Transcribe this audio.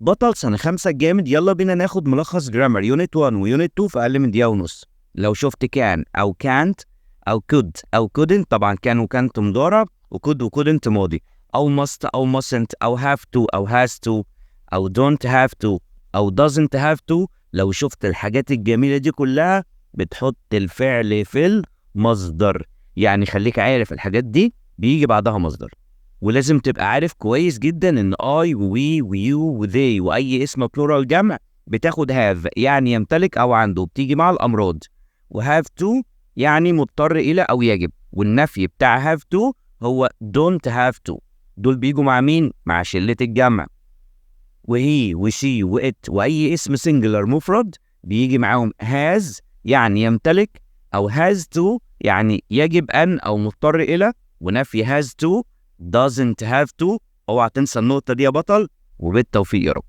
بطل سنة 5 الجامد، يلا بينا ناخد ملخص جرامر يونت 1 ويونت 2 في أقل من دقيقة ونص. لو شفت كان أو كانت أو could أو couldn't، طبعا كان وكانت مضارع، وcould وcouldn't ماضي، أو must أو mustn't أو have to أو has to أو don't have to أو doesn't have to. لو شفت الحاجات الجميلة دي كلها بتحط الفعل في المصدر. يعني خليك عارف الحاجات دي بيجي بعدها مصدر. ولازم تبقى عارف كويس جدا ان I وي ويو وذي واي اسم بلورال جمع بتاخد have يعني يمتلك او عنده، بتيجي مع الامراض، وهاف to يعني مضطر الى او يجب، والنفي بتاع have to هو don't have to. دول بيجوا مع مين؟ مع شلة الجمع. وهي وشي وات واي اسم سنجلر مفرد بيجي معاهم has يعني يمتلك، او has to يعني يجب ان او مضطر الى، ونفي has to doesn't have to. اوعى تنسى النقطة دي يا بطل، وبالتوفيق يا رب.